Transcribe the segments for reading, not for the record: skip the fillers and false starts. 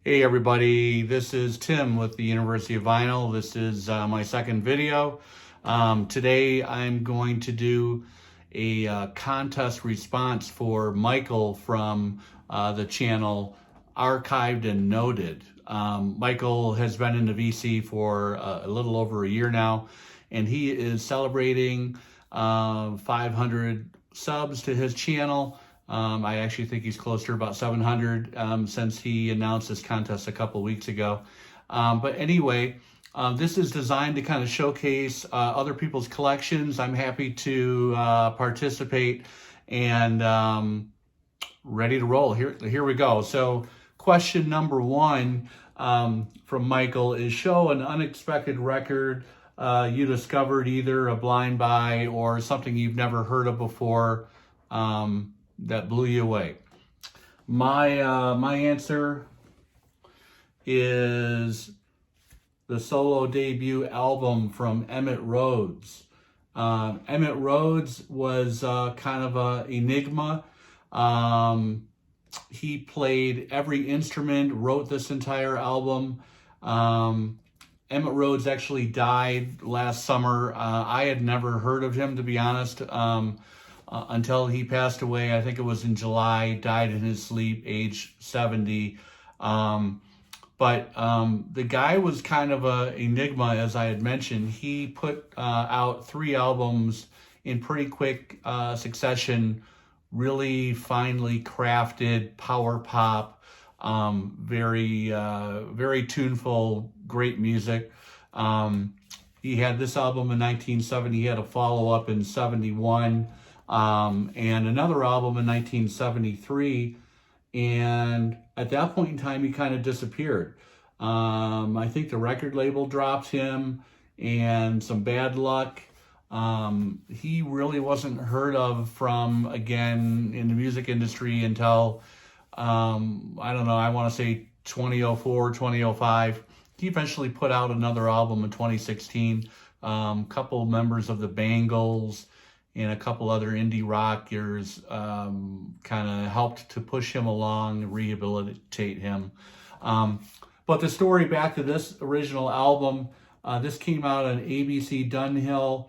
Hey everybody, this is Tim with the University of Vinyl. This is my second video. Today I'm going to do a contest response for Michael from the channel Archived and Noted. Michael has been in the VC for a little over a year now, and he is celebrating 500 subs to his channel. I actually think he's closer to about 700 since he announced this contest a couple weeks ago. But anyway, this is designed to kind of showcase other people's collections. I'm happy to participate and ready to roll. Here we go. So question number one from Michael is: show an unexpected record you discovered, either a blind buy or something you've never heard of before, that blew you away. My answer is the solo debut album from Emmett Rhodes. Emmett Rhodes was kind of an enigma. He played every instrument, wrote this entire album. Emmett Rhodes actually died last summer. I had never heard of him, to be honest, until he passed away. I think it was in July, died in his sleep, age 70. But the guy was kind of an enigma, as I had mentioned. He put out 3 albums in pretty quick succession, really finely crafted power pop, very tuneful, great music. He had this album in 1970. He had a follow-up in 71. And another album in 1973, and at that point in time he kind of disappeared. I think the record label dropped him and some bad luck. He really wasn't heard of from, again, in the music industry until I don't know, I want to say 2004, 2005. He eventually put out another album in 2016. Couple members of the Bangles and a couple other indie rockers kind of helped to push him along, rehabilitate him. But the story back to this original album, this came out on ABC Dunhill.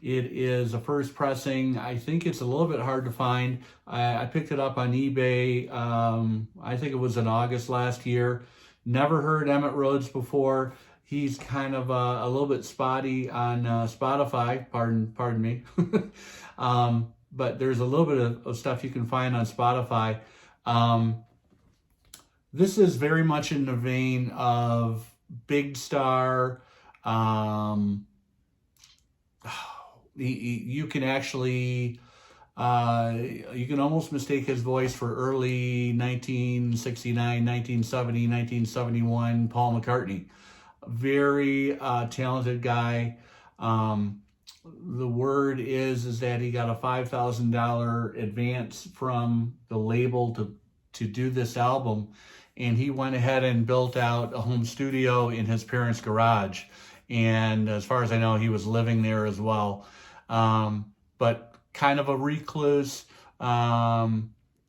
It is a first pressing. I think it's a little bit hard to find. I picked it up on eBay. I think it was in August last year. Never heard Emmett Rhodes before. He's kind of a little bit spotty on Spotify, pardon me. But there's a little bit of stuff you can find on Spotify. This is very much in the vein of Big Star. You can actually, you can almost mistake his voice for early 1969, 1970, 1971 Paul McCartney. Very talented guy. The word is that he got a $5,000 advance from the label to do this album, and he went ahead and built out a home studio in his parents' garage. And as far as I know, he was living there as well. But kind of a recluse, a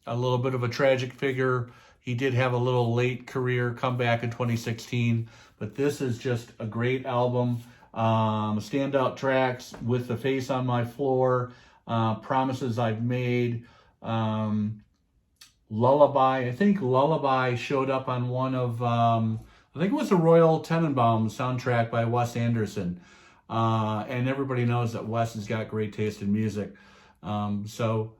little bit of a tragic figure. He did have a little late career comeback in 2016, but this is just a great album. Standout tracks: With the Face on My Floor, Promises I've Made, Lullaby. I think Lullaby showed up on one of, I think it was the Royal Tenenbaum soundtrack by Wes Anderson. And everybody knows that Wes has got great taste in music. So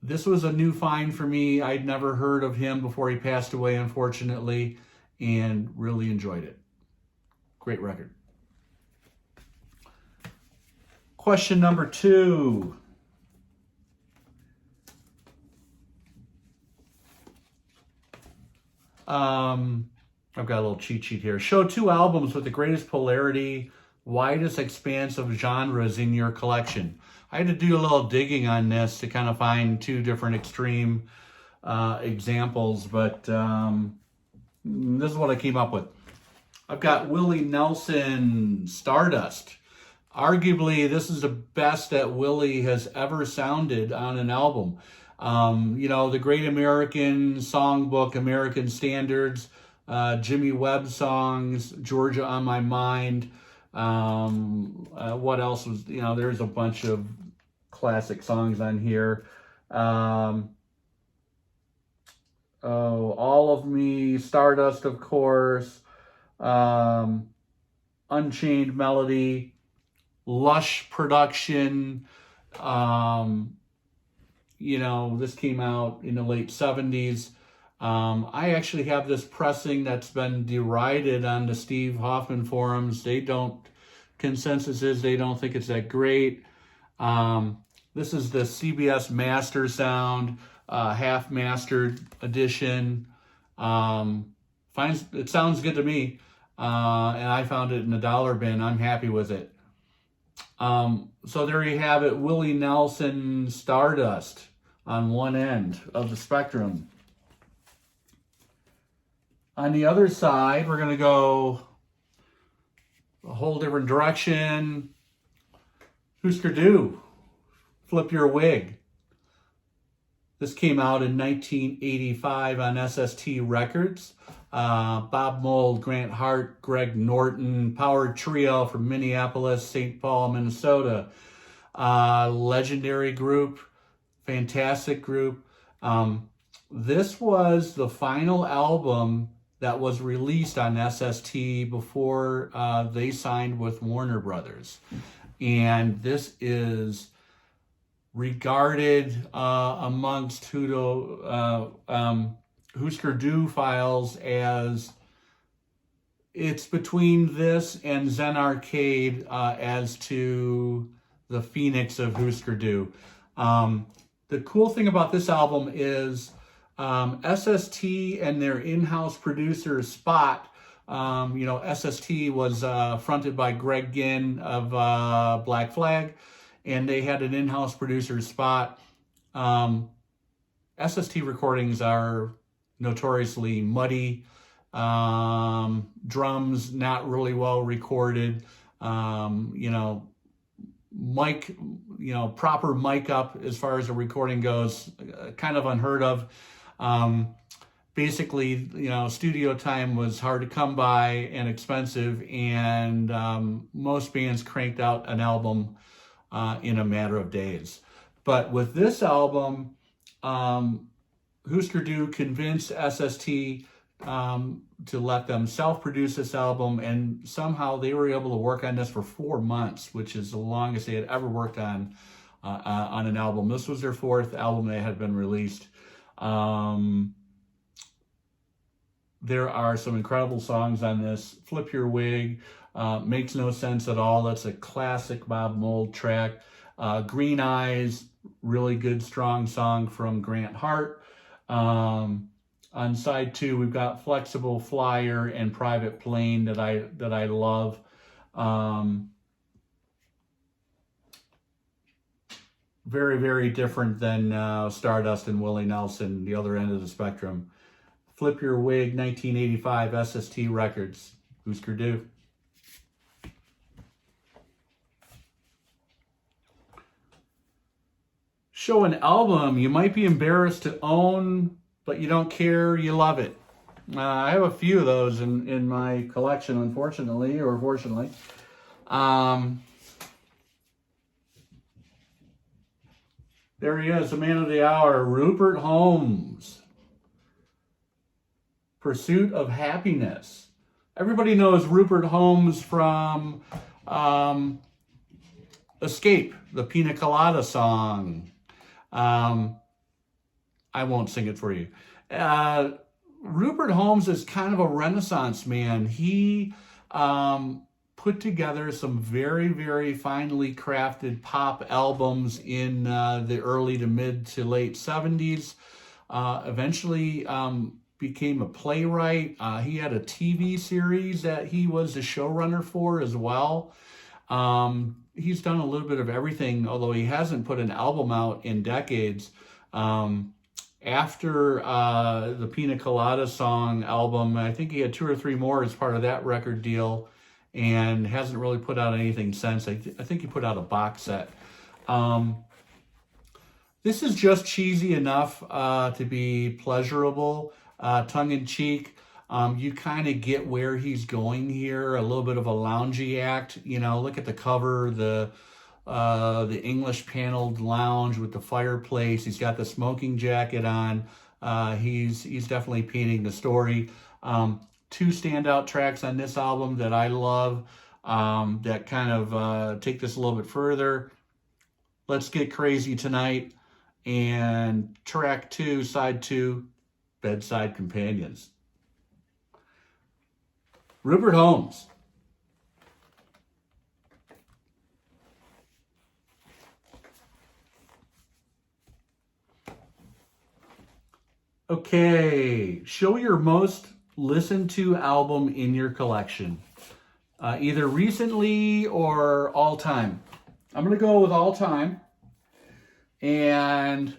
this was a new find for me. I'd never heard of him before he passed away, unfortunately, and really enjoyed it. Great record. Question number 2. I've got a little cheat sheet here. Show 2 albums with the greatest polarity, widest expanse of genres in your collection. I had to do a little digging on this to kind of find 2 different extreme examples, but this is what I came up with. I've got Willie Nelson, Stardust. Arguably, this is the best that Willie has ever sounded on an album. You know, the Great American Songbook, American Standards, Jimmy Webb songs, Georgia on My Mind. What else was, you know, there's a bunch of classic songs on here. All of Me, Stardust, of course, Unchained Melody, Lush production. You know, this came out in the late 70s. I actually have this pressing that's been derided on the Steve Hoffman forums. Consensus is they don't think it's that great. This is the CBS Master Sound, half mastered edition. It sounds good to me. And I found it in the dollar bin. I'm happy with it. So there you have it, Willie Nelson, Stardust on one end of the spectrum. On the other side, we're going to go a whole different direction. Husker Du, Flip Your Wig. This came out in 1985 on SST Records. Bob Mould, Grant Hart, Greg Norton, Power Trio from Minneapolis, St. Paul, Minnesota. Legendary group, fantastic group. This was the final album that was released on SST before they signed with Warner Brothers. And this is regarded amongst Husker Du files as it's between this and Zen Arcade as to the Phoenix of Husker Du. The cool thing about this album is SST and their in-house producer Spot. You know, SST was fronted by Greg Ginn of Black Flag, and they had an in-house producer Spot. SST recordings are notoriously muddy, drums not really well recorded, you know, proper mic up as far as the recording goes, kind of unheard of. Basically, you know, studio time was hard to come by and expensive, and most bands cranked out an album in a matter of days. But with this album, Husker Du convinced SST to let them self-produce this album, and somehow they were able to work on this for 4 months, which is the longest they had ever worked on an album. This was their 4th album that had been released. There are some incredible songs on this. Flip Your Wig makes no sense at all. That's a classic Bob Mould track. Green Eyes, really good, strong song from Grant Hart. On side 2, we've got Flexible Flyer and Private Plane that I love. Very, very different than Stardust and Willie Nelson, the other end of the spectrum. Flip Your Wig, 1985, SST Records, Husker Du. Show an album you might be embarrassed to own, but you don't care, you love it. I have a few of those in my collection, unfortunately, or fortunately. There he is, the man of the hour, Rupert Holmes. Pursuit of Happiness. Everybody knows Rupert Holmes from Escape, the Pina Colada song. I won't sing it for you. Rupert Holmes is kind of a Renaissance man. He put together some very, very finely crafted pop albums in the early to mid to late 70s. Eventually became a playwright. He had a TV series that he was the showrunner for as well. He's done a little bit of everything, although he hasn't put an album out in decades. After the Pina Colada song album, I think he had 2 or 3 more as part of that record deal, and hasn't really put out anything since. I think he put out a box set. This is just cheesy enough to be pleasurable, tongue-in-cheek. You kind of get where he's going here, a little bit of a loungy act. You know, look at the cover, the English paneled lounge with the fireplace. He's got the smoking jacket on. He's definitely painting the story. Two standout tracks on this album that I love, that kind of take this a little bit further. Let's Get Crazy Tonight, and track 2, side 2, Bedside Companions. Rupert Holmes. Okay, show your most listened to album in your collection, either recently or all time. I'm going to go with all time, and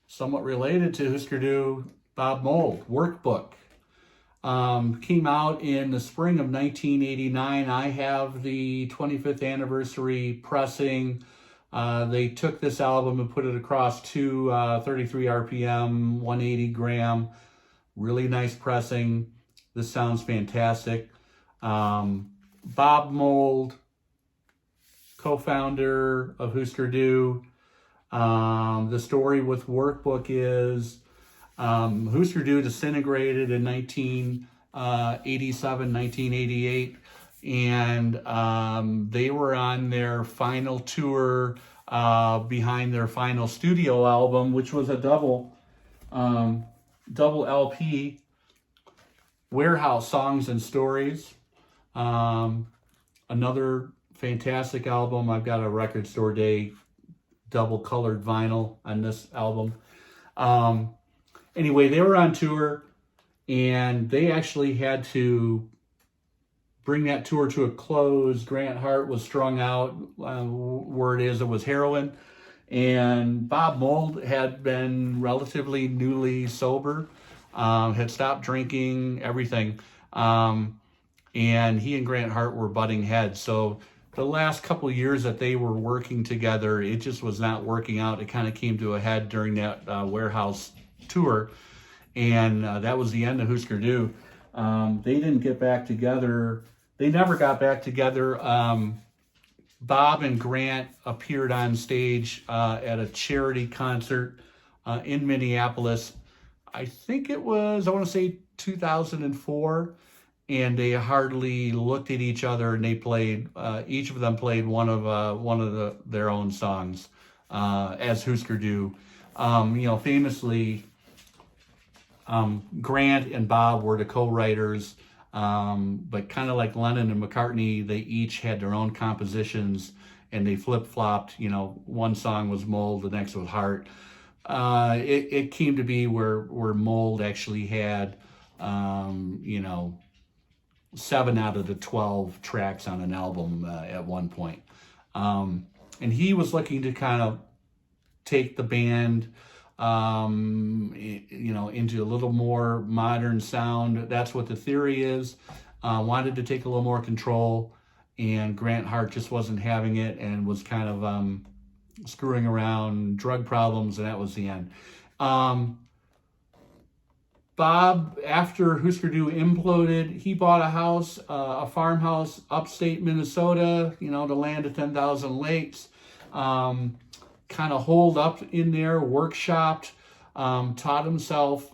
somewhat related to Husker Du, Bob Mould, Workbook. Came out in the spring of 1989. I have the 25th anniversary pressing. They took this album and put it across two 33 RPM, 180 gram. Really nice pressing. This sounds fantastic. Bob Mould, co-founder of Husker Du. The story with Workbook is Husker Du disintegrated in 1987, 1988. And they were on their final tour behind their final studio album, which was a double LP, Warehouse Songs and Stories. Another fantastic album. I've got a Record Store Day double colored vinyl on this album. Anyway, they were on tour, and they actually had to bring that tour to a close. Grant Hart was strung out. Word is it was heroin. And Bob Mould had been relatively newly sober, had stopped drinking, everything. And he and Grant Hart were butting heads. So the last couple of years that they were working together, it just was not working out. It kind of came to a head during that Warehouse tour. And that was the end of Husker Du. They didn't get back together. They never got back together. Bob and Grant appeared on stage at a charity concert in Minneapolis. I think it was, I want to say 2004. And they hardly looked at each other, and they played. Each of them played one of their own songs as Husker Du. Famously, Grant and Bob were the co-writers, but kind of like Lennon and McCartney, they each had their own compositions, and they flip-flopped. One song was Mould, the next was Hart. It came to be where Mould actually had, 7 out of the 12 tracks on an album at one point. And he was looking to kind of take the band, into a little more modern sound. That's what the theory is. Wanted to take a little more control, and Grant Hart just wasn't having it and was kind of screwing around, drug problems, and that was the end. Bob, after Husker Du imploded, he bought a house, a farmhouse, upstate Minnesota, the land of 10,000 lakes. Kind of holed up in there, workshopped, taught himself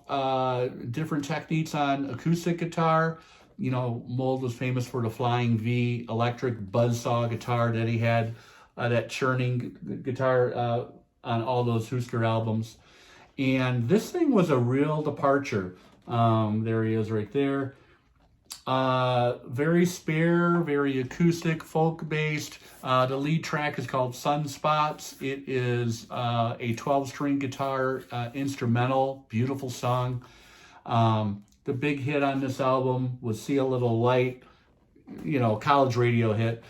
different techniques on acoustic guitar. Mould was famous for the Flying V electric buzzsaw guitar that he had, that churning guitar on all those Husker albums. And this thing was a real departure. There he is right there. Very spare, very acoustic, folk-based. The lead track is called Sunspots. It is a 12-string guitar instrumental, beautiful song. The big hit on this album was See a Little Light, college radio hit.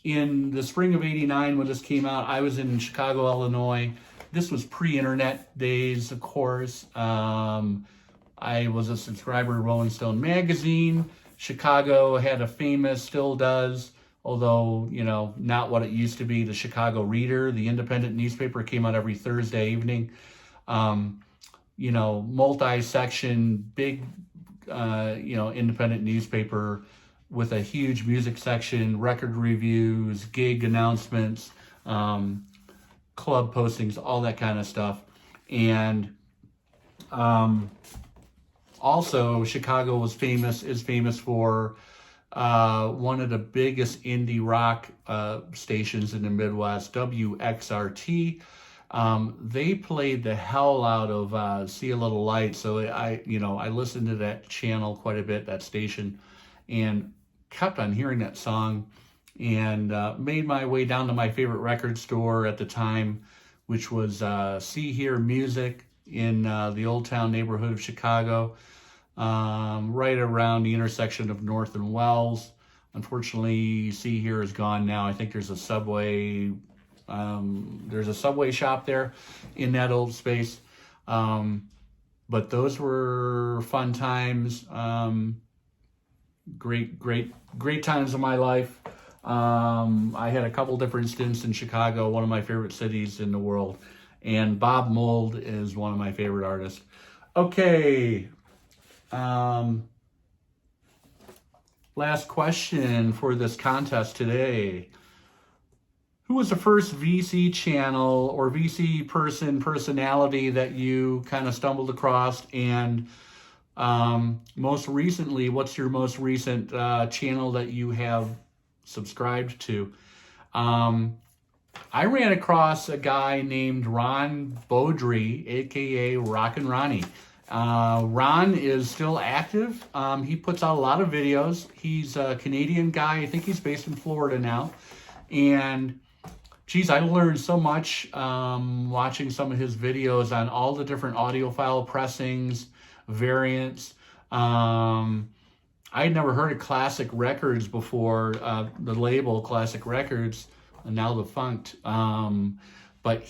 In the spring of '89, when this came out, I was in Chicago, Illinois. This was pre-internet days, of course. I was a subscriber to Rolling Stone magazine. Chicago had a famous, still does, although, you know, not what it used to be. The Chicago Reader, the independent newspaper, came out every Thursday evening. You know, multi-section, big, you know, independent newspaper with a huge music section, record reviews, gig announcements, club postings, all that kind of stuff. And also, Chicago is famous for one of the biggest indie rock stations in the Midwest, WXRT. They played the hell out of See a Little Light. So I listened to that channel quite a bit, that station, and kept on hearing that song, and made my way down to my favorite record store at the time, which was See Hear Music in the Old Town neighborhood of Chicago, right around the intersection of North and Wells. Unfortunately, See Hear is gone now. I think there's a Subway shop there in that old space. But those were fun times. Great times of my life. I had a couple different stints in Chicago, one of my favorite cities in the world. And Bob Mould is one of my favorite artists. Okay. Last question for this contest today. Who was the first VC channel or VC personality that you kind of stumbled across? And most recently, what's your most recent channel that you have subscribed to? I ran across a guy named Ron Beaudry, aka Rockin' Ronnie. Ron is still active. He puts out a lot of videos. He's a Canadian guy. I think he's based in Florida now. And geez, I learned so much watching some of his videos on all the different audiophile pressings, variants. I'd never heard of Classic Records before, the label Classic Records, now defunct. But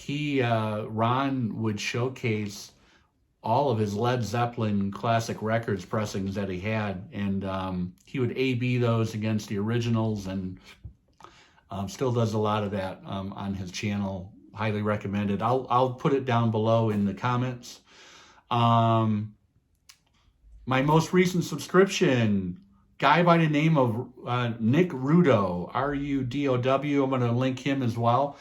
Ron would showcase all of his Led Zeppelin Classic Records pressings that he had, and he would A/B those against the originals, and still does a lot of that on his channel. Highly recommended. I'll put it down below in the comments. My most recent subscription, guy by the name of Nick Rudow, R-U-D-O-W. I'm going to link him as well.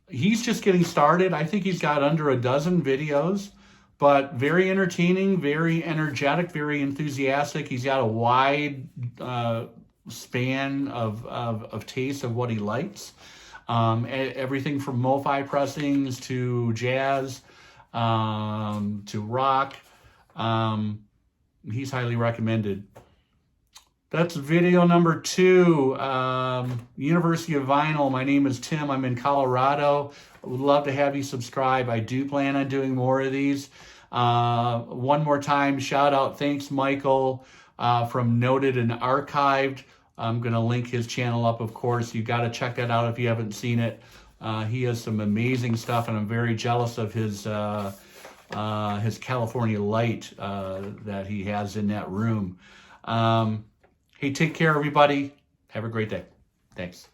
He's just getting started. I think he's got under a dozen videos, but very entertaining, very energetic, very enthusiastic. He's got a wide span of taste of what he likes. Everything from mo-fi pressings to jazz, to rock. He's highly recommended. That's video number 2. University of Vinyl. My name is Tim. I'm in Colorado. I would love to have you subscribe. I do plan on doing more of these. One more time, shout out. Thanks, Michael, from Noted and Archived. I'm going to link his channel up, of course. You got to check that out if you haven't seen it. He has some amazing stuff, and I'm very jealous of his California Light that he has in that room. Hey, take care, everybody. Have a great day. Thanks.